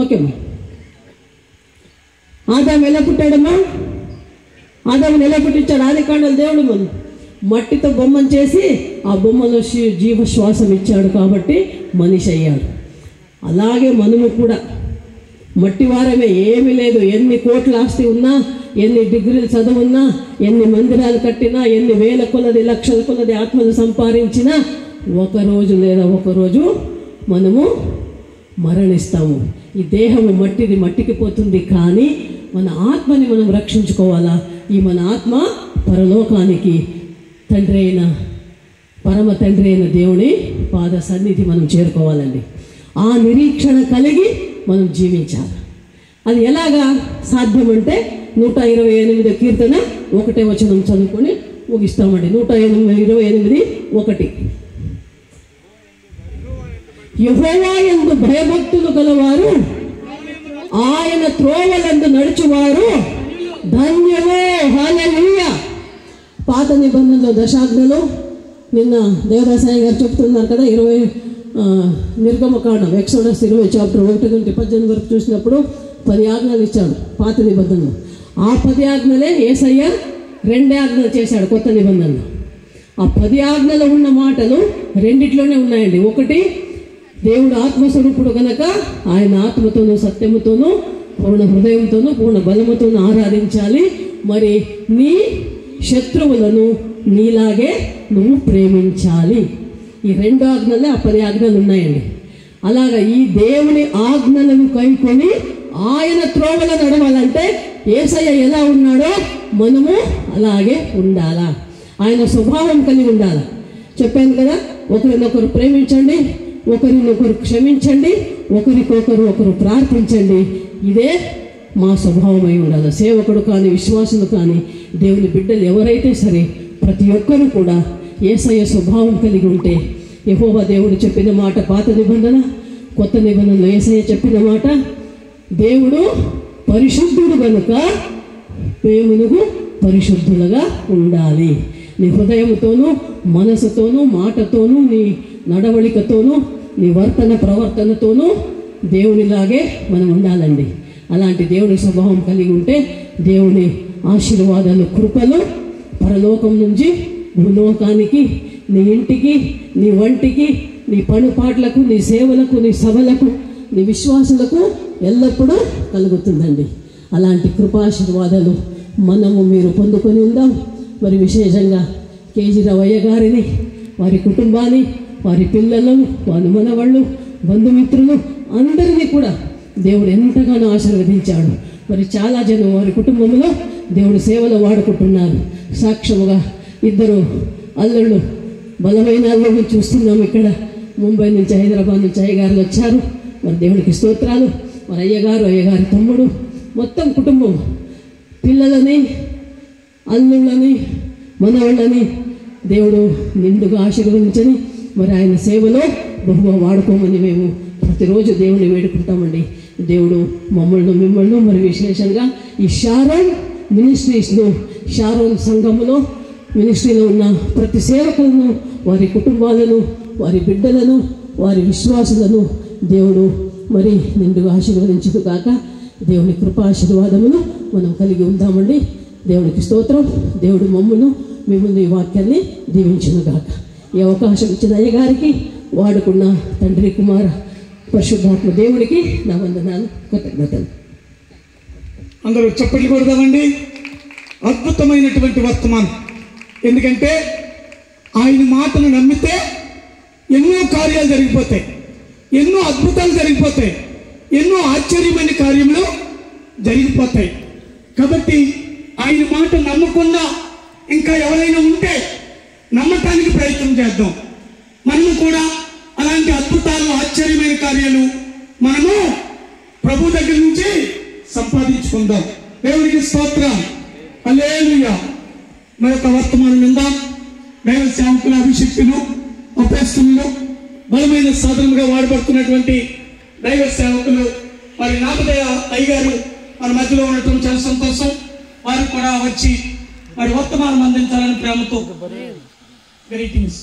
ఓకేమ్మా. ఆదాము ఎలా పుట్టాడమ్మా? ఆదాముని ఎలా పుట్టించాడు? ఆది కాండలో దేవుడు మనం మట్టితో బొమ్మను చేసి ఆ బొమ్మలో జీవశ్వాసం ఇచ్చాడు కాబట్టి మనిషి అయ్యాడు. అలాగే మనము కూడా మట్టి వారమే, ఏమీ లేదు. ఎన్ని కోట్ల ఆస్తి ఉన్నా, ఎన్ని డిగ్రీలు చదువున్నా, ఎన్ని మందిరాలు కట్టినా, ఎన్ని వేల కొలది లక్షల కొలది ఆత్మలు సంపాదించినా ఒకరోజు లేదా ఒకరోజు మనము మరణిస్తాము. ఈ దేహము మట్టిది, మట్టికి పోతుంది. కానీ మన ఆత్మని మనం రక్షించుకోవాలా? ఈ మన ఆత్మ పరలోకానికి పరమ తండ్రి అయిన దేవుని పాద సన్నిధి మనం చేరుకోవాలండి. ఆ నిరీక్షణ కలిగి మనం జీవించాలి. అది ఎలాగా సాధ్యమంటే 128 కీర్తన 1వ వచనం చదువుకొని ముగిస్తామండి. 128:1 యెహోవా యందు భయభక్తులు గలవారు, ఆయన త్రోవలందు నడుచువారు ధన్యులు. హల్లెలూయా. పాత నిబంధనలో దశాజ్ఞలు నిన్న దేవదాసాయి గారు చెప్తున్నారు కదా, 20 నిర్గమకాండం ఎక్సోడస్ 20 చాప్టర్ 1 నుండి 18 వరకు చూసినప్పుడు 10 ఆజ్ఞలు ఇచ్చాడు పాత నిబంధనలు. ఆ 10 ఆజ్ఞలే యేసయ్య 2 ఆజ్ఞలు చేశాడు కొత్త నిబంధనలు. ఆ 10 ఆజ్ఞలు ఉన్న మాటలు రెండిట్లోనే ఉన్నాయండి. ఒకటి, దేవుడు ఆత్మస్వరూపుడు కనుక ఆయన ఆత్మతోనూ సత్యముతోనూ పూర్ణ హృదయంతోనూ పూర్ణ బలముతోనూ ఆరాధించాలి. మరి నీ శత్రువులను నీలాగే నువ్వు ప్రేమించాలి. ఈ 2 ఆజ్ఞలే ఆ 10 ఆజ్ఞలు ఉన్నాయండి. అలాగా ఈ దేవుని ఆజ్ఞలను కైకొని ఆయన త్రోవలో నడవాలంటే యేసయ్య ఎలా ఉన్నాడో మనము అలాగే ఉండాలా. ఆయన స్వభావం కలిగి ఉండాలి. చెప్పాను కదా, ఒకరినొకరు ప్రేమించండి, ఒకరినొకరు క్షమించండి, ఒకరికొకరు ప్రార్థించండి. ఇదే మా స్వభావమై ఉండాలి. సేవకుడు కానీ విశ్వాసులు కానీ దేవుని బిడ్డలు ఎవరైతే సరే ప్రతి ఒక్కరూ కూడా యేసయ్య స్వభావం కలిగి ఉంటే, యెహోవా దేవుడు చెప్పిన మాట పాత నిబంధన, కొత్త నిబంధనలో యేసయ్య చెప్పిన మాట, దేవుడు పరిశుద్ధుడు కనుక మేము పరిశుద్ధులుగా ఉండాలి. నీ హృదయంతోనూ మనసుతోనూ మాటతోనూ నీ నడవడికతోనూ నీ ప్రవర్తనతోనూ దేవునిలాగే మనం ఉండాలండి. అలాంటి దేవుని స్వభావం కలిగి ఉంటే దేవుని ఆశీర్వాదాలు కృపలు పరలోకం నుంచి భూలోకానికి, నీ ఇంటికి, నీ వంటికి, నీ పనుపాట్లకు, నీ సేవలకు, నీ సభలకు, నీ విశ్వాసులకు ఎల్లప్పుడూ కలుగుతుందండి. అలాంటి కృపాశీర్వాదాలు మనము మీరు పొందుకొని ఉందాం. మరి విశేషంగా కేజీ రవయ్య గారిని, వారి కుటుంబాన్ని, వారి పిల్లలను, వారి మనవాళ్ళు, బంధుమిత్రులు అందరినీ కూడా దేవుడు ఎంతగానో ఆశీర్వదించాడు. మరి చాలా జనం వారి కుటుంబంలో దేవుడు సేవలో వాడుకుంటున్నారు. సాక్ష్యముగా 2 అల్లుళ్ళు, బలమైన అల్లుళ్ళు చూస్తున్నాము. ఇక్కడ ముంబై నుంచి, హైదరాబాద్ నుంచి అయ్యగారులు వచ్చారు. మరి దేవుడికి స్తోత్రాలు. మరి అయ్యగారి తమ్ముడు, మొత్తం కుటుంబం, పిల్లలని, అల్లుళ్ళని, మనవాళ్ళని దేవుడు నిండుగా ఆశీర్వదించని మరి ఆయన సేవలో బహుగా వాడుకోమని మేము ప్రతిరోజు దేవుని వేడుకుంటామండి. దేవుడు మిమ్మల్ని మరి విశేషంగా ఈ షారోన్ మినిస్ట్రీస్ను, షారోన్ సంఘములో మినిస్ట్రీలో ఉన్న ప్రతి సేవకులను, వారి కుటుంబాలను, వారి బిడ్డలను, వారి విశ్వాసులను దేవుడు మరి నిండుగా ఆశీర్వదించును కాక. దేవుని కృపాశీర్వాదమును మనం కలిగి ఉందామండి. దేవునికి స్తోత్రం. దేవుడు మిమ్మల్ని ఈ వాక్యాన్ని దీవించును గాక. ఈ అవకాశం ఇచ్చిన అయ్యగారికి, వాడుకున్న తండ్రి, కుమార, పరిశుద్ధాత్మ దేవుడికి నా వందనాలు, కృతజ్ఞతలు. అందరూ చప్పట్లు కొడదామండి. అద్భుతమైనటువంటి వర్తమానం. ఎందుకంటే ఆయన మాటను నమ్మితే ఎన్నో కార్యాలు జరిగిపోతాయి, ఎన్నో అద్భుతాలు జరిగిపోతాయి, ఎన్నో ఆశ్చర్యమైన కార్యములు జరిగిపోతాయి. కాబట్టి ఆయన మాట నమ్మకుండా ఇంకా ఎవరైనా ఉంటే నమ్మటానికి ప్రయత్నం చేద్దాం. మనము కూడా అలాంటి అద్భుతాలు, ఆశ్చర్యమైన కార్యాలు మనము ప్రభు దగ్గర నుంచి సంపాదించుకుందాం. దేవునికి స్తోత్రం. హల్లెలూయా. మరొక వర్తమానం విందాం. దైవ సేవకుల అభిషిక్తులు, అపొస్తలులు, బలమైన సాధనగా వాడబడుతున్నటువంటి దైవ సేవకులు మరి నామదేయ అయ్యగారు మన మధ్యలో ఉండటం చాలా సంతోషం. వారు కూడా వచ్చి మరి వర్తమానం అందించాలని ప్రేమతో గ్రీటింగ్స్.